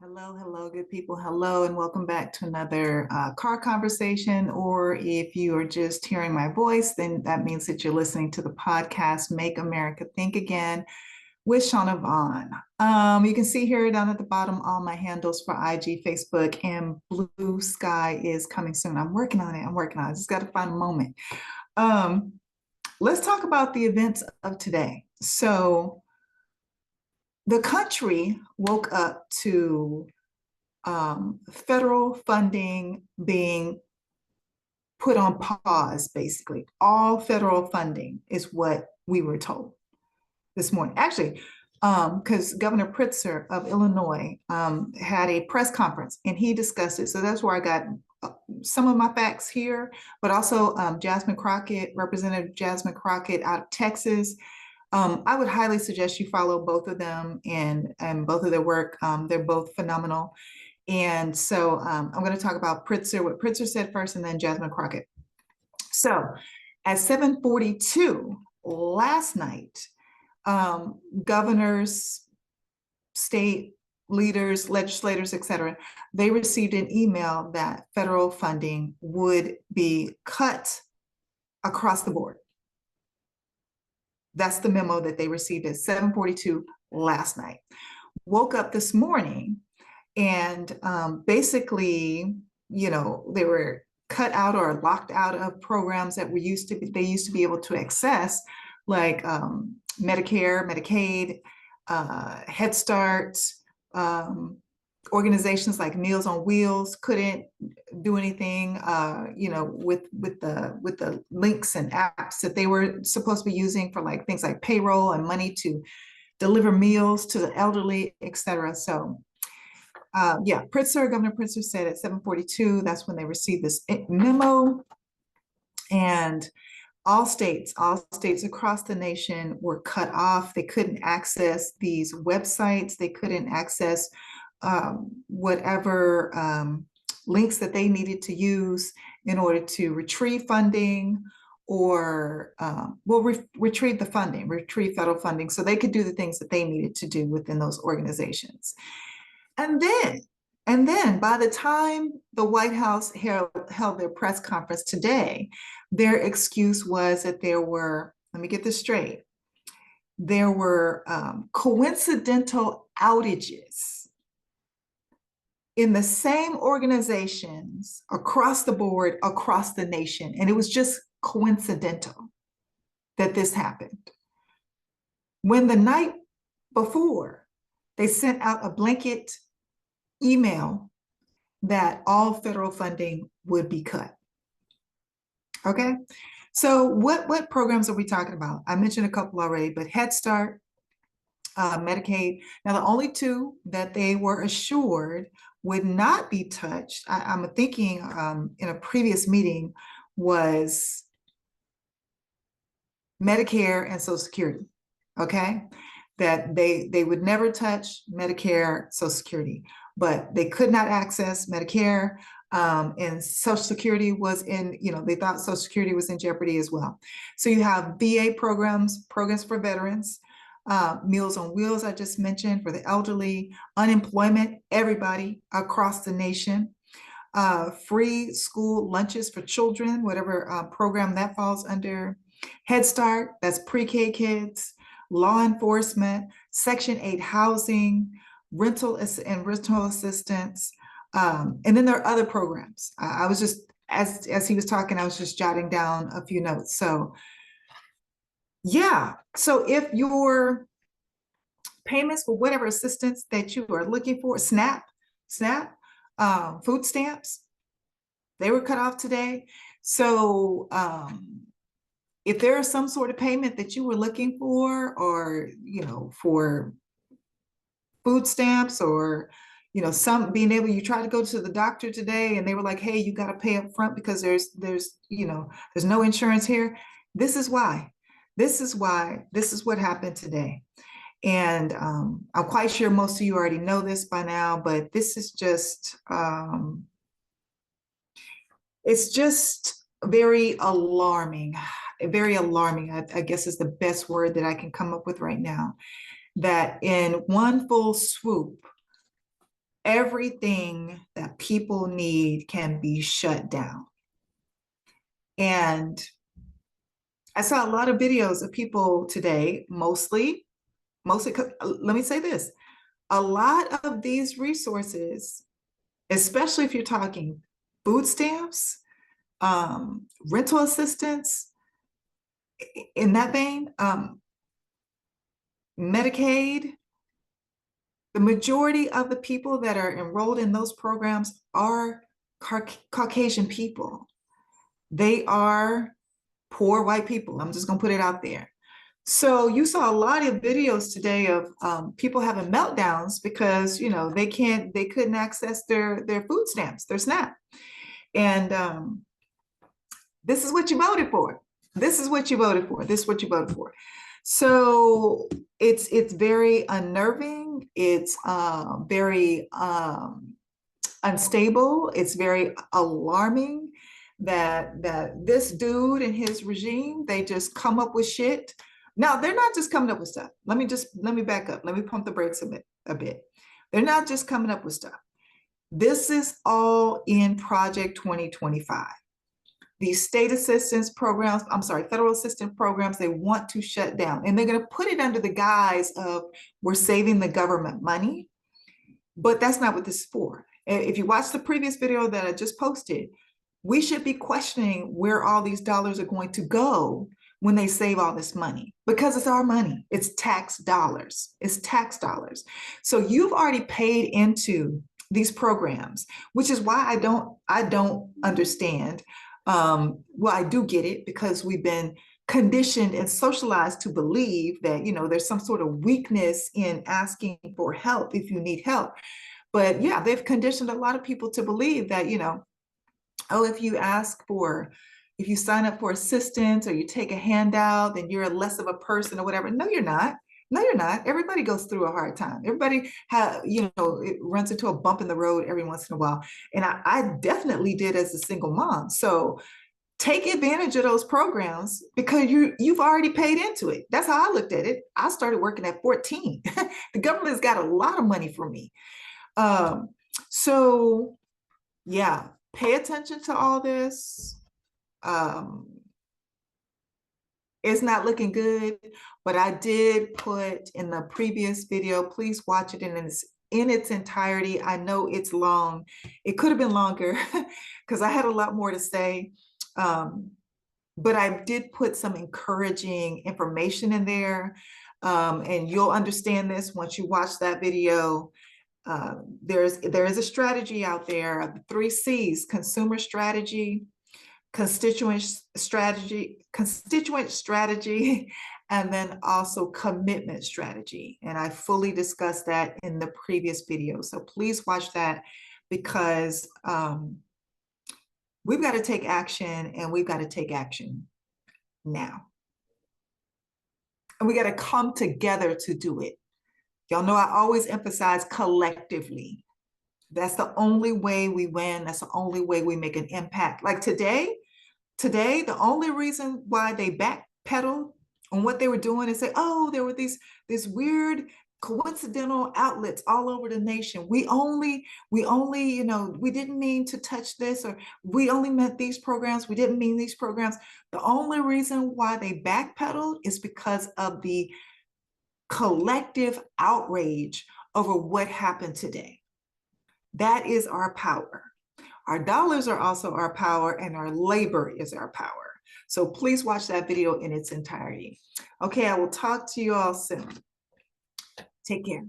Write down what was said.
Hello, hello, good people. Hello, and welcome back to another car conversation. Or if you are just hearing my voice, then that means that you're listening to the podcast Make America Think Again with Shauna Vaughn. You can see here down at the bottom all my handles for IG, Facebook, and Blue Sky is coming soon. I'm working on it. I'm working on it. I just got to find a moment. Let's talk about the events of today. So, the country woke up to federal funding being put on pause, basically. All federal funding is what we were told this morning. Actually, because Governor Pritzker of Illinois had a press conference and he discussed it. So that's where I got some of my facts here, but also Jasmine Crockett, Representative Jasmine Crockett out of Texas. I would highly suggest you follow both of them and both of their work. They're both phenomenal. And so I'm going to talk about Pritzker, what Pritzker said first, and then Jasmine Crockett. So at 7:42 last night, governors, state leaders, legislators, et cetera, they received an email that federal funding would be cut across the board. That's the memo that they received at 7:42 last night. Woke up this morning and basically, they were cut out or locked out of programs that they used to be able to access, like Medicare, Medicaid, Head Start, organizations like Meals on Wheels couldn't do anything, with the links and apps that they were supposed to be using for like things like payroll and money to deliver meals to the elderly, et cetera. So, Governor Pritzker said at 7:42, that's when they received this memo, and all states across the nation were cut off. They couldn't access these websites. They couldn't access whatever links that they needed to use in order to retrieve funding or retrieve federal funding so they could do the things that they needed to do within those organizations. And then by the time the White House held their press conference today, their excuse was that let me get this straight, there were coincidental outages in the same organizations across the board, across the nation. And it was just coincidental that this happened. When the night before, they sent out a blanket email that all federal funding would be cut. Okay, so what programs are we talking about? I mentioned a couple already, but Head Start, Medicaid. Now, the only two that they were assured would not be touched, I'm thinking in a previous meeting, was Medicare and Social Security, okay? That they would never touch Medicare, Social Security, but they could not access Medicare, and Social Security was they thought Social Security was in jeopardy as well. So you have VA programs for veterans, Meals on Wheels, I just mentioned, for the elderly, unemployment, everybody across the nation, free school lunches for children, whatever program that falls under, Head Start, that's pre-K kids, law enforcement, Section 8 housing, rental assistance, and then there are other programs. I was just, as he was talking, I was just jotting down a few notes. So yeah, so if your payments for whatever assistance that you are looking for, SNAP, food stamps, they were cut off today. So if there is some sort of payment that you were looking for, or for food stamps, or some being able, you try to go to the doctor today and they were like, hey, you got to pay up front because there's no insurance here. This is what happened today. And I'm quite sure most of you already know this by now, but this is just it's just very alarming. I guess is the best word that I can come up with right now, that in one full swoop, everything that people need can be shut down. And I saw a lot of videos of people today, mostly, let me say this, a lot of these resources, especially if you're talking food stamps, rental assistance, in that vein, Medicaid, the majority of the people that are enrolled in those programs are Caucasian people. They are poor white people. I'm just going to put it out there. So you saw a lot of videos today of people having meltdowns because, you know, they couldn't access their food stamps, their SNAP. And this is what you voted for. This is what you voted for. This is what you voted for. So it's very unnerving. It's very unstable. It's very alarming that this dude and his regime, they just come up with shit. Now, they're not just coming up with stuff. Let me back up. Let me pump the brakes a bit. They're not just coming up with stuff. This is all in Project 2025. These state assistance programs, I'm sorry, federal assistance programs, they want to shut down. And they're going to put it under the guise of we're saving the government money. But that's not what this is for. If you watch the previous video that I just posted, we should be questioning where all these dollars are going to go when they save all this money, because it's our money. It's tax dollars. It's tax dollars. So you've already paid into these programs, which is why I don't understand. Well, I do get it, because we've been conditioned and socialized to believe that, you know, there's some sort of weakness in asking for help if you need help. But yeah, they've conditioned a lot of people to believe that, you know, oh, if you sign up for assistance or you take a handout, then you're less of a person or whatever. No, you're not. No, you're not. Everybody goes through a hard time. Everybody it runs into a bump in the road every once in a while. And I definitely did as a single mom. So take advantage of those programs, because you've already paid into it. That's how I looked at it. I started working at 14. The government's got a lot of money for me. So yeah, pay attention to all this. It's not looking good, but I did put in the previous video, please watch it in its entirety. I know it's long. It could have been longer because I had a lot more to say. But I did put some encouraging information in there. And you'll understand this once you watch that video. There is a strategy out there, the 3 C's: consumer strategy, constituent strategy, and then also commitment strategy. And I fully discussed that in the previous video. So please watch that, because we've got to take action, and we've got to take action now. And we got to come together to do it. Y'all know I always emphasize collectively. That's the only way we win. That's the only way we make an impact. Like today, the only reason why they backpedaled on what they were doing is say, oh, there were these weird coincidental outlets all over the nation. We only, you know, we didn't mean to touch this, or we only meant these programs. We didn't mean these programs. The only reason why they backpedaled is because of the collective outrage over what happened today. That is our power. Our dollars are also our power, and our labor is our power. So please watch that video in its entirety. Okay, I will talk to you all soon. Take care.